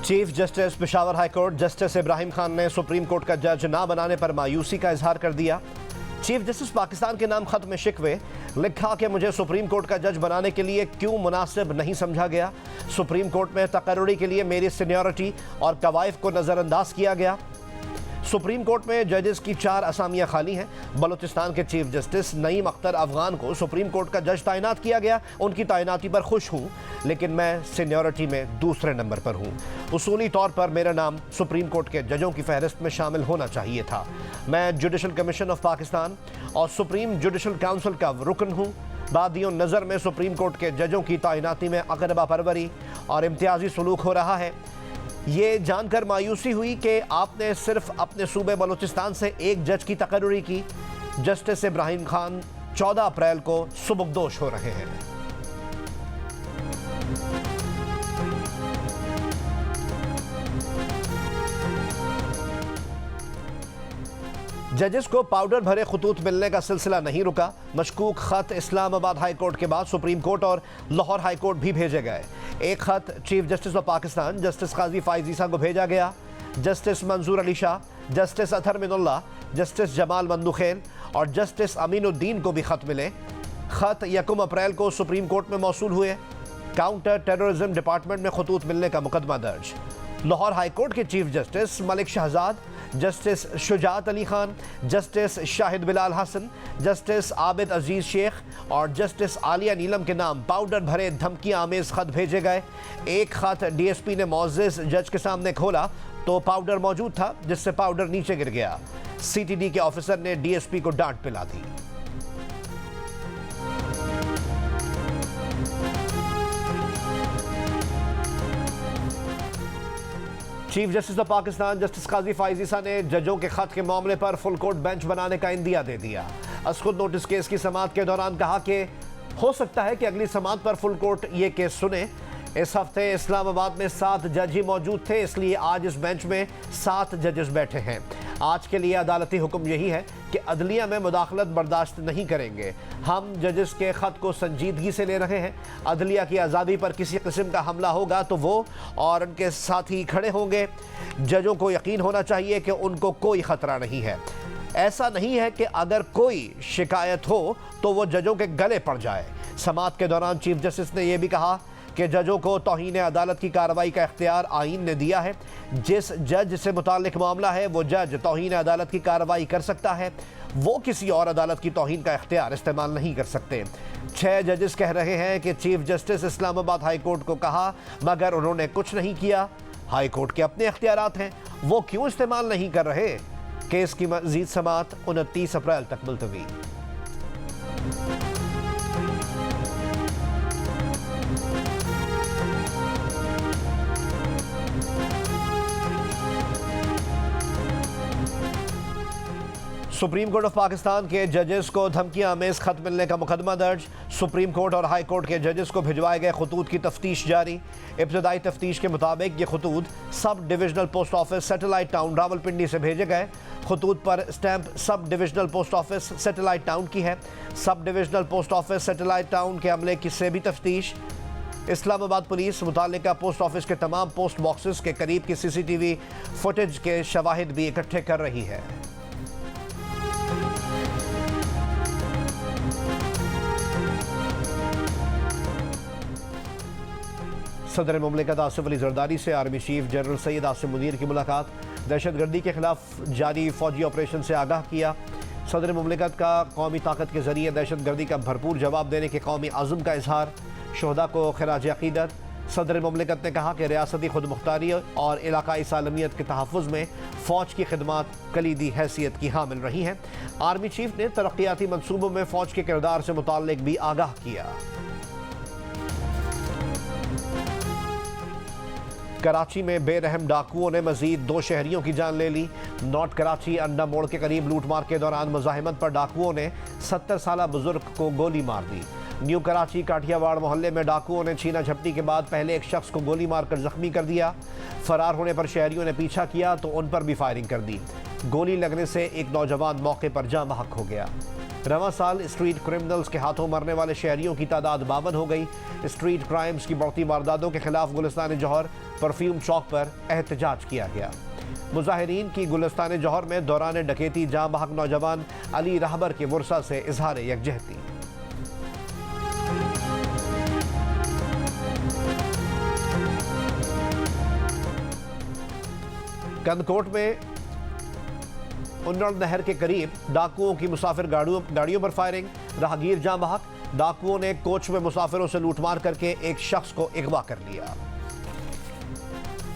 Chief justice Peshawar high court justice Ibrahim Khan ने supreme court का जज ना बनाने पर मायूसी का इजहार कर दिया। चीफ जस्टिस पाकिस्तान के नाम खत में शिकवे, लिखा कि मुझे सुप्रीम कोर्ट का जज बनाने के लिए क्यों मुनासिब नहीं समझा गया। सुप्रीम कोर्ट में तकर्रुरी के लिए मेरी सीनियरिटी और कवायद को नज़रअंदाज किया गया। सुप्रीम कोर्ट में जजेस की 4 असामियां खाली हैं। बलूचिस्तान के चीफ जस्टिस नईम अख्तर अफगान को सुप्रीम कोर्ट का जज तैनात किया गया। उनकी तैनाती पर खुश हूं, लेकिन मैं सीनियरिटी में दूसरे नंबर पर हूं। उसूली तौर पर मेरा नाम सुप्रीम कोर्ट के जजों की फहरिस्त में शामिल होना चाहिए था। मैं जुडिशल कमीशन ऑफ पाकिस्तान और सुप्रीम जुडिशल काउंसिल का रुकन हूं। बादियों नज़र में सुप्रीम कोर्ट के जजों की तैनाती में अकरबा परवरी और इम्तियाजी सलूक हो रहा है। ये जानकर मायूसी हुई कि आपने सिर्फ अपने सूबे बलूचिस्तान से एक जज की तकर्रुरी की। जस्टिस इब्राहिम खान 14 अप्रैल को सुबुकदोश हो रहे हैं। जजेस को पाउडर भरे खतूत मिलने का सिलसिला नहीं रुका। मशकूक खत इस्लामाबाद हाई कोर्ट के बाद सुप्रीम कोर्ट और लाहौर हाई कोर्ट भी भेजे गए। एक खत chief justice of Pakistan justice Qazi Faez Isa को भेजा गया। Justice Mansoor Ali Shah, justice Athar Minallah, justice Jamal Mandokhail और जस्टिस अमीनुद्दीन को भी खत मिले। खत 1 अप्रैल को सुप्रीम कोर्ट में मौसूल हुए। काउंटर टेररिज्म डिपार्टमेंट में खतूत मिलने का मुकदमा दर्ज। लाहौर हाई कोर्ट के chief justice Malik Shahzad, justice Shujaat Ali Khan, justice Shahid Bilal Hassan, justice Abid Aziz Sheikh और जस्टिस आलिया नीलम के नाम पाउडर भरे धमकी आमेज खत भेजे गए। एक खत डीएसपी ने मोअज़्ज़िज़ जज के सामने खोला तो पाउडर मौजूद था, जिससे पाउडर नीचे गिर गया। सीटीडी के ऑफिसर ने डीएसपी को डांट पिला दी। Chief justice of Pakistan justice Qazi Faez Isa ने जजों के खत के मामले पर फुल कोर्ट बेंच बनाने का इंदिया दे दिया। असखुद नोटिस केस की समाअत के दौरान कहा कि हो सकता है कि अगली समाअत पर फुल कोर्ट ये केस सुने। इस हफ्ते इस्लामाबाद में 7 जज ही मौजूद थे, इसलिए आज इस बेंच में 7 जजेस बैठे हैं। आज के लिए अदालती हुक्म यही है कि अदलिया में मुदाखलत बर्दाश्त नहीं करेंगे। हम जजेस के खत को संजीदगी से ले रहे हैं। अदलिया की आज़ादी पर किसी किस्म का हमला होगा तो वो और उनके साथी खड़े होंगे। जजों को यकीन होना चाहिए कि उनको कोई ख़तरा नहीं है। ऐसा नहीं है कि अगर कोई शिकायत हो तो वो जजों के गले पड़ जाए। समाअत के दौरान चीफ जस्टिस ने यह भी कहा कि जजों को तौहीन अदालत की कार्रवाई का इख्तियार आईन ने दिया है। जिस जज से मुताल्लिक मामला है वो जज तौहीन अदालत की कार्रवाई कर सकता है, वो किसी और अदालत की तौहीन का इख्तियार इस्तेमाल नहीं कर सकते। 6 जजेस कह रहे हैं कि chief justice Islamabad high court को कहा मगर उन्होंने कुछ नहीं किया। हाई कोर्ट के अपने इख्तियारात हैं, वो क्यों इस्तेमाल नहीं कर रहे। केस की मज़ीद समाअत 29 अप्रैल तक मुलतवी। सुप्रीम कोर्ट ऑफ पाकिस्तान के जजेस को धमकियां आमेज खत मिलने का मुकदमा दर्ज। सुप्रीम कोर्ट और हाई कोर्ट के जजेस को भिजवाए गए खतूत की तफ्तीश जारी। इब्तदाई तफ्तीश के मुताबिक ये खतूत sub divisional post office satellite town Rawalpindi से भेजे गए। खतूत पर stamp sub divisional post office satellite town की है। Sub divisional post office satellite town के अमले की से भी तफ्तीश। इस्लामाबाद पुलिस मुताल्लिका पोस्ट ऑफिस के तमाम पोस्ट बॉक्सेस के करीब की CCTV फुटेज के शवाहिद भी इकट्ठे कर रही है। सदर मुमलिकत आसिफ अली जरदारी से army chief general Syed Asim Munir की मुलाकात। दहशतगर्दी के खिलाफ जारी फौजी ऑपरेशन से आगाह किया। सदर मुमलिकत का कौमी ताकत के जरिए दहशतगर्दी का भरपूर जवाब देने के कौमी आज़म का इजहार। शोहदा को खिराज अक़ीदत। सदर मुमलिकत ने कहा कि रियासती खुद मुख्तारी और इलाकाई सालमियत के तहफ़्फ़ुज़ में फ़ौज की खिदमात कलीदी हैसियत की हामिल रही हैं। आर्मी चीफ ने तरक्याती मनसूबों में फ़ौज के किरदार से मुताल्लिक भी आगाह किया। कराची में बेरहम डाकुओं ने मजीद 2 शहरियों की जान ले ली। नॉर्थ कराची अंडा मोड़ के करीब लूटमार के दौरान मुजाहिमत पर डाकुओं ने 70 साला बुजुर्ग को गोली मार दी। न्यू कराची काठियावाड़ मोहल्ले में डाकुओं ने छीना झपटी के बाद पहले एक शख्स को गोली मारकर जख्मी कर दिया। फरार होने पर शहरियों ने पीछा किया तो उन पर भी फायरिंग कर दी। गोली लगने से एक नौजवान मौके पर जाँ बहक हो गया। रवां साल स्ट्रीट क्रिमिनल्स के हाथों मरने वाले शहरियों की तादाद 52 हो गई। स्ट्रीट क्राइम्स की बढ़ती वारदातों के खिलाफ गुलिस्तान जौहर परफ्यूम चौक पर एहतजाज किया गया। मुजाहिरीन की गुलिस्तान जौहर में दौरान डकैती जाँ बहक नौजवान अली रहबर के मुरसा से इजहार यकजहती। कंदकोट में उन्नड़ नहर के करीब डाकुओं की मुसाफिर गाड़ियों पर फायरिंग, राहगीर जाँ बहक। डाकुओं ने कोच में मुसाफिरों से लूटमार करके एक शख्स को अगवा कर लिया।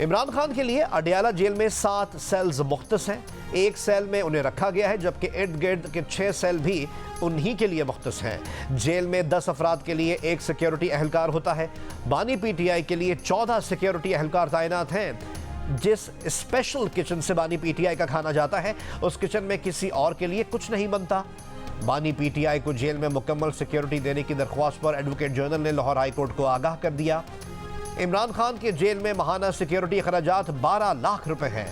इमरान खान के लिए अडयाला जेल में 7 सेल्स मुख्तस हैं। एक सेल में उन्हें रखा गया है, जबकि इर्द गिर्द के 6 सेल भी उन्हीं के लिए मुख्तस हैं। जेल में 10 अफराद के लिए एक सिक्योरिटी एहलकार होता है। बानी पीटीआई के लिए 14 सिक्योरिटी एहलकार तैनात हैं। जिस स्पेशल किचन से बानी पीटीआई का खाना जाता है, उस किचन में किसी और के लिए कुछ नहीं बनता। बानी पीटीआई को जेल में मुकम्मल सिक्योरिटी देने की दरख्वास्त पर एडवोकेट जनरल ने लाहौर हाई कोर्ट को आगाह कर दिया। इमरान खान के जेल में माहाना सिक्योरिटी खर्चात 12 लाख रुपए हैं।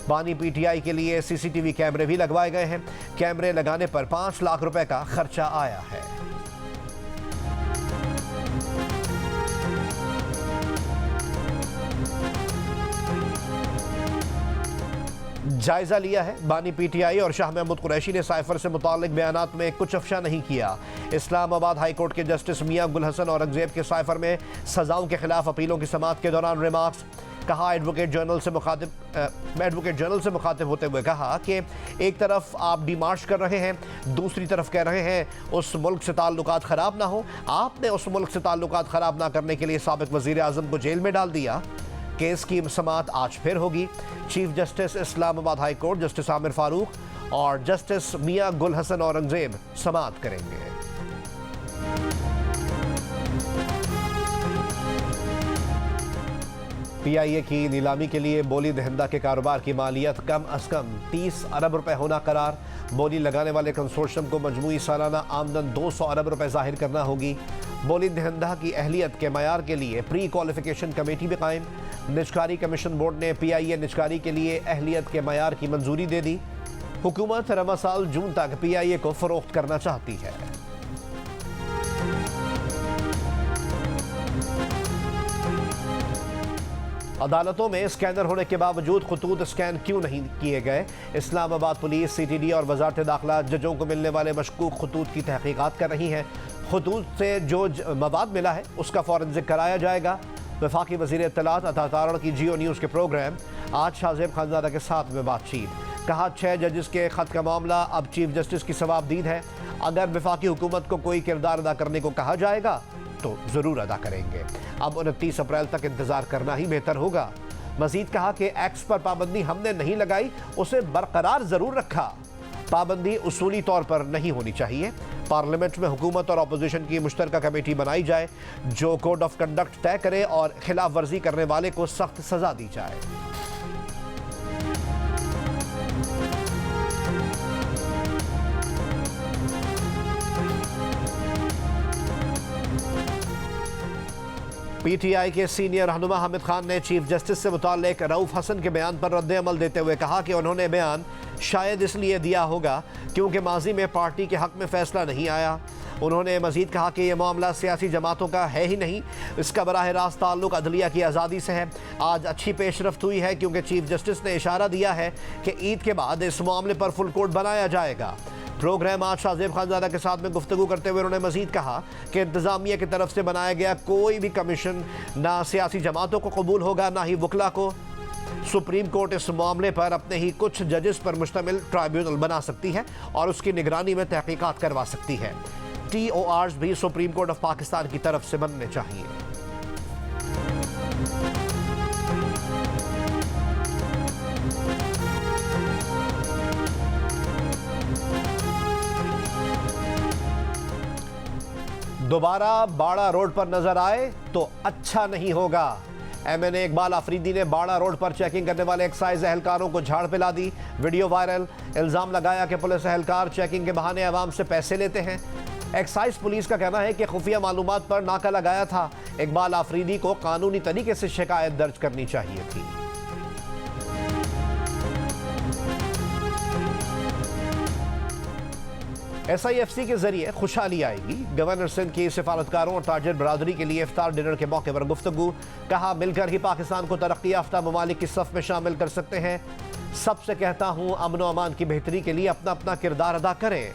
बानी पीटीआई के लिए सीसीटीवी कैमरे भी लगवाए गए हैं। कैमरे लगाने पर 5 लाख रुपए का खर्चा आया है। जायजा लिया है। बानी पीटीआई और शाह महमूद कुरैशी ने साइफर से मुतालिक बयानात में कुछ अफशा नहीं किया। इस्लामाबाद हाई कोर्ट के जस्टिस मियां गुल हसन औरंगजेब के साइफर में सजाओं के खिलाफ अपीलों की समाअत के दौरान रिमार्क्स। कहा एडवोकेट जनरल से मुखातिब होते हुए कहा कि एक तरफ आप डिमार्च कर रहे हैं, दूसरी तरफ कह रहे हैं उस मुल्क से ताल्लुकात ख़राब ना हो। आपने उस मुल्क से ताल्लुकात ख़राब ना करने के लिए साबिक वज़ीर आज़म को जेल में डाल दिया। केस की समाअत आज फिर होगी। Chief justice Islamabad high court justice Aamir Farooq और जस्टिस मियां गुल हसन औरंगजेब समाअत करेंगे। पीआईए की नीलामी के लिए बोली दहिंदा के कारोबार की मालियत कम अज कम 30 अरब रुपए होना करार। बोली लगाने वाले कंसोर्शियम को मजमूई सालाना आमदन 200 अरब रुपए जाहिर करना होगी। बोली दहिंदा की अहलियत के मयार के लिए प्री क्वालिफिकेशन कमेटी भी कायम। निजकारी कमीशन बोर्ड ने पीआईए निजकारी के लिए अहलियत के मयार की मंजूरी दे दी। हुकूमत रवां साल जून तक पीआईए को फरोख्त करना चाहती है। अदालतों में स्कैनर होने के बावजूद खतूत स्कैन क्यों नहीं किए गए? इस्लामाबाद पुलिस, सीटीडी और वजारत दाखिला जजों को मिलने वाले मशकूक खतूत की तहकीकात कर रही हैं। खतूत से जो मवाद मिला है उसका फॉरेंसिक कराया जाएगा। वफाकी वज़ीर इत्तलात अता तारण की जियो न्यूज़ के प्रोग्राम आज शाहजेब खानज़ादा के साथ में बातचीत। कहा 6 जजेस के खत का मामला अब चीफ जस्टिस की सवाबदीद है। अगर वफाकी हुकूमत को कोई किरदार अदा करने को कहा जाएगा तो ज़रूर अदा करेंगे। अब 29 अप्रैल तक इंतज़ार करना ही बेहतर होगा। मजीद कहा कि एक्ट्स पर पाबंदी हमने नहीं लगाई, उसे बरकरार ज़रूर रखा। पाबंदी उसूली तौर पर नहीं होनी चाहिए। पार्लियामेंट में हुकूमत और अपोजिशन की मुश्तरका कमेटी बनाई जाए जो कोड ऑफ कंडक्ट तय करे और खिलाफ वर्जी करने वाले को सख्त सजा दी जाए। पीटीआई के सीनियर रहनुमा हामिद खान ने चीफ जस्टिस से मुताल्लिक रऊफ हसन के बयान पर रद्द अमल देते हुए कहा कि उन्होंने बयान शायद इसलिए दिया होगा क्योंकि माजी में पार्टी के हक में फैसला नहीं आया। उन्होंने मजीद कहा कि यह मामला सियासी जमातों का है ही नहीं, इसका बराह रास्त ताल्लुक अदलिया की आज़ादी से है। आज अच्छी पेशरफ्त हुई है क्योंकि चीफ जस्टिस ने इशारा दिया है कि ईद के बाद इस मामले पर फुल कोर्ट बनाया जाएगा। प्रोग्राम आज शाहजेब खानज़ादा के साथ में गुफ्तगू करते हुए उन्होंने मजीद कहा कि इंतज़ामिया की तरफ से बनाया गया कोई भी कमीशन ना सियासी जमातों को कबूल होगा ना ही वकला को। सुप्रीम कोर्ट इस मामले पर अपने ही कुछ जजेस पर मुश्तमिल ट्राइब्यूनल बना सकती है और उसकी निगरानी में तहकीकात करवा सकती है। TORs भी सुप्रीम कोर्ट ऑफ पाकिस्तान की तरफ से बनने चाहिए। दोबारा बाड़ा रोड पर नजर आए तो अच्छा नहीं होगा। MNA इकबाल आफरीदी ने बाड़ा रोड पर चेकिंग करने वाले एक्साइज एहलकारों को झाड़ पिला दी। Video viral. इल्जाम लगाया कि पुलिस एहलकार चेकिंग के बहाने अवाम से पैसे लेते हैं। एक्साइज पुलिस का कहना है कि खुफिया मालूमात पर नाका लगाया था। इकबाल आफरीदी को कानूनी तरीके से शिकायत दर्ज करनी चाहिए थी। SIFC के जरिए खुशहाली आएगी। गवर्नर सिंध की सिफारतकारों और ताजिर बरादरी के लिए इफ्तार डिनर के मौके पर गुफ्तगू। कहा, मिलकर ही पाकिस्तान को तरक्की याफ्ता ममालिक की सफ में शामिल कर सकते हैं। सबसे कहता हूं, अमन व अमान की बेहतरी के लिए अपना अपना किरदार अदा करें।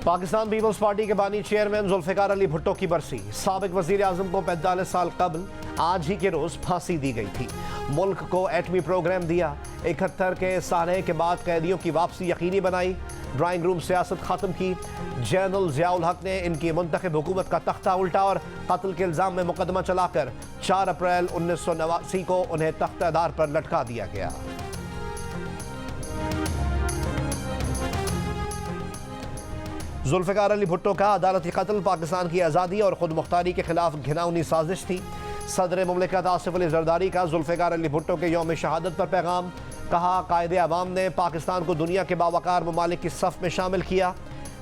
पाकिस्तान पीपल्स पार्टी के बानी चेयरमैन जुल्फिकार अली भुट्टो की बरसी। साबिक वजीर आजम को 45 साल कबल आज ही के रोज फांसी दी गई थी। मुल्क को एटमी प्रोग्राम दिया। 71 के साल के बाद कैदियों की वापसी यकीनी बनाई। ड्राइंग रूम सियासत खत्म की। जनरल जियाउल हक ने इनकी मुंतखब हुकूमत का तख्ता उल्टा और कत्ल के इल्जाम में मुकदमा चलाकर 4 अप्रैल 1989 को उन्हें तख्तादार पर लटका दिया गया। जुल्फिकार अली भुट्टो का अदालती कत्ल पाकिस्तान की आज़ादी और खुद मुख्तारी के खिलाफ घिनौनी साजिश थी। सदर मुमलिकत आसिफ अली जरदारी का जुल्फिकार अली भुट्टो के यौम शहादत पर पैगाम। कहा, कायदे अवाम ने पाकिस्तान को दुनिया के बावकार ममालिक की सफ में शामिल किया।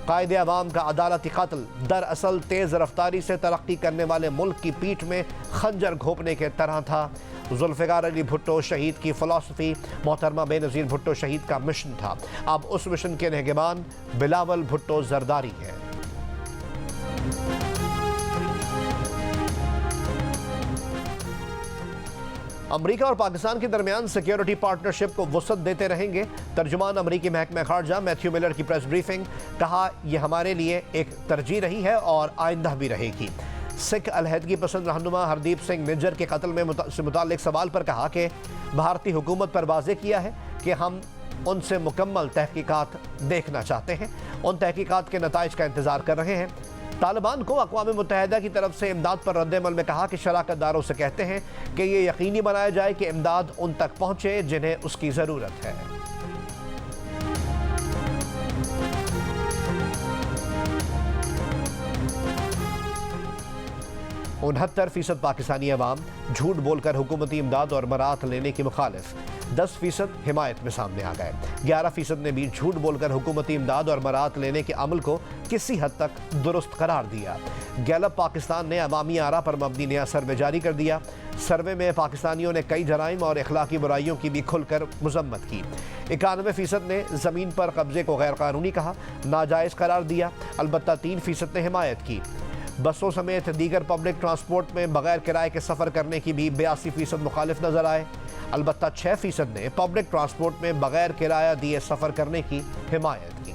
कायदे अवाम का अदालती कत्ल दरअसल तेज़ रफ्तारी से तरक्की करने वाले मुल्क की पीठ में खंजर घोंपने के तरह था। जुल्फिकार अली भुट्टो शहीद की फ़िलासफ़ी मोहतरमा बेनज़ीर भुट्टो शहीद का मिशन था। अब उस मिशन के निगहबान बिलावल भुट्टो जरदारी हैं। अमरीका और पाकिस्तान के दरमियान सिक्योरिटी पार्टनरशिप को वसअत देते रहेंगे। तर्जुमान अमरीकी महकमा खारजा मैथ्यू मिलर की प्रेस ब्रीफिंग। कहा, यह हमारे लिए एक तरजीह रही है और आइंदा भी रहेगी। सिख अलहदगी पसंद रहनुमा हरदीप सिंह निज्जर के कत्ल से मुताल्लिक सवाल पर कहा कि भारतीय हुकूमत पर वाज़ेह किया है कि हम उनसे मुकम्मल तहकीकात देखना चाहते हैं। उन तहकीकात के नताइज का इंतज़ार कर रहे हैं। तालिबान को अक़वाम मुत्तहिदा की तरफ से इमदाद पर रद्द-ए-अमल में कहा कि शराकतदारों से कहते हैं कि ये यकीनी बनाया जाए कि इमदाद उन तक पहुँचे जिन्हें उसकी ज़रूरत है। 69% पाकिस्तानी अवाम झूठ बोलकर हुकूमती इमदाद और मराहत लेने की मुखालिफ। 10% हिमायत में सामने आ गए। 11% ने भी झूठ बोलकर हुकूमती इमदाद और मराहत लेने के अमल को किसी हद तक दुरुस्त करार दिया। गैलप पाकिस्तान ने अवामी आरा पर मबनी नया सर्वे जारी कर दिया। सर्वे में पाकिस्तानियों ने कई जराइम और अखलाकी बुराइयों की भी खुलकर मजम्मत की। 91% ने ज़मीन पर कब्जे को गैर कानूनी कहा, नाजायज़ करार दिया। अलबत्ता 3% ने हिमायत की। बसों समेत दीगर पब्लिक ट्रांसपोर्ट में बगैर किराए के सफ़र करने की भी 82% मुखालिफ नजर आए। अलबत्ता 6% ने पब्लिक ट्रांसपोर्ट में बगैर किराया दिए सफ़र करने की हिमायत की।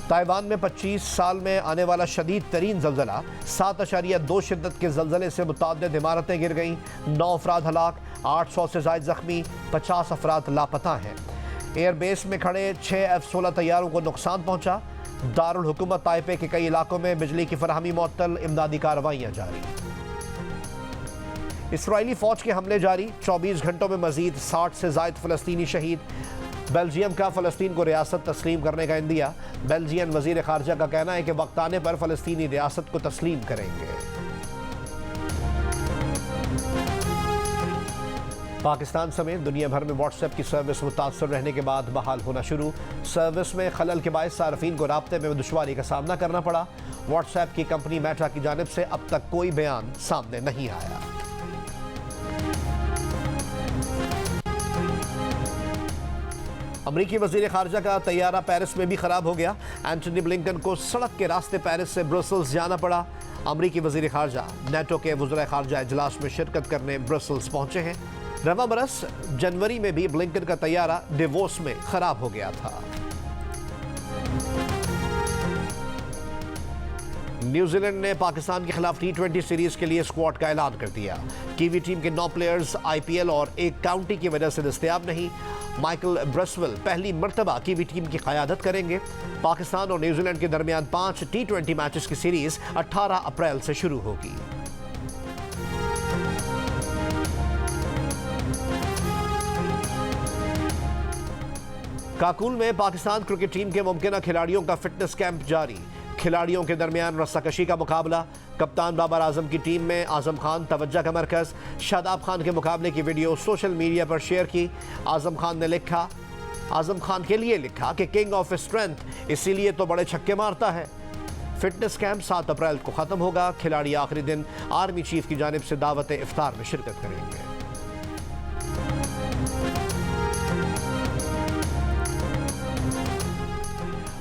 ताइवान में 25 साल में आने वाला शदीद तरीन जल्जला। 7.2 शिद्दत के जल्जले से मुतअद्दिद इमारतें गिर गईं। 9 अफराद हलाक, 800 से ज़ायद जख्मी, 50 अफराद लापता हैं। एयरबेस में खड़े 6 F-16 तैयारों को नुकसान पहुंचा। दारुल हुकूमत ताइपे के कई इलाकों में बिजली की फराहमी मुअत्तल, इमदादी कार्रवाइयाँ जारी। इसराइली फौज के हमले जारी। 24 घंटों में मजीद 60 से ज़ायद फ़लस्तीनी शहीद। बेल्जियम का फ़लस्तीन को रियासत तस्लीम करने का इंदिया। बेल्जियन वज़ीर ख़ारजा का कहना है कि वक्त आने पर फ़लस्तीनी रियासत को तस्लीम करेंगे। पाकिस्तान समेत दुनिया भर में व्हाट्सएप की सर्विस मुतासर रहने के बाद बहाल होना शुरू। सर्विस में खलल के बायस सार्फिन को राब्ते में दुश्वारी का सामना करना पड़ा। व्हाट्सएप की कंपनी मेटा की जानिब से अब तक कोई बयान सामने नहीं आया। अमरीकी वज़ीर ख़ारजा का तैयारा पेरिस में भी ख़राब हो गया। एंटनी ब्लिंकन को सड़क के रास्ते पेरिस से ब्रसल्स जाना पड़ा। अमरीकी वज़ीर ख़ारजा नेटो के वज़ीर ख़ारजा इजलास में शिरकत करने ब्रसल्स पहुंचे हैं। रवा बरस जनवरी में भी ब्लिंकन का तैयारा डेवोस में ख़राब हो गया था। न्यूजीलैंड ने पाकिस्तान के खिलाफ T20 सीरीज के लिए स्क्वाड का ऐलान कर दिया। कीवी टीम के 9 प्लेयर्स IPL और एक काउंटी की वजह से दस्तयाब नहीं। माइकल ब्रसवेल पहली मर्तबा कीवी टीम की क़यादत करेंगे। पाकिस्तान और न्यूजीलैंड के दरमियान 5 T20 मैचेस की सीरीज 18 अप्रैल से शुरू होगी। काकुल में पाकिस्तान क्रिकेट टीम के मुमकिन खिलाड़ियों का फिटनेस कैंप जारी। खिलाड़ियों के दरमियान रस्साकशी का मुकाबला। कप्तान बाबर आजम की टीम में आजम खान तवज्जो का मरकज। शादाब खान के मुकाबले की वीडियो सोशल मीडिया पर शेयर की। आजम खान के लिए लिखा कि किंग ऑफ स्ट्रेंथ इसीलिए तो बड़े छक्के मारता है। फिटनेस कैंप 7 अप्रैल को खत्म होगा। खिलाड़ी आखिरी दिन आर्मी चीफ की जानिब से दावत इफ्तार में शिरकत करेंगे।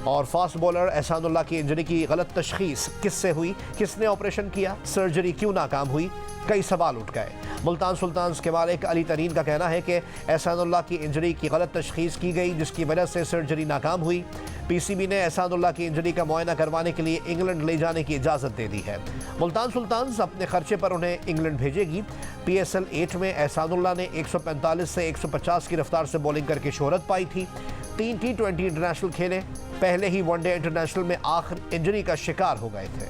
और फास्ट बॉलर एहसानुल्लाह की इंजरी की गलत तशखीस किससे हुई, किसने ऑपरेशन किया, सर्जरी क्यों नाकाम हुई, कई सवाल उठ गए। मुल्तान सुल्तान्स के मालिक अली तरीन का कहना है कि एहसानुल्लाह की इंजरी की गलत तशखीस की गई, जिसकी वजह से सर्जरी नाकाम हुई। पीसीबी ने एहसानुल्लाह की इंजरी का मुआयना करवाने के लिए इंग्लैंड ले जाने की इजाज़त दे दी है। मुल्तान सुल्तान्स अपने खर्चे पर उन्हें इंग्लैंड भेजेगी। PSL 8 में एहसानुल्लाह ने 145 से 150 की रफ्तार से बॉलिंग करके शोहरत पाई थी। 3 T20 इंटरनेशनल खेले, पहले ही वनडे इंटरनेशनल में आखिर इंजरी का शिकार हो गए थे।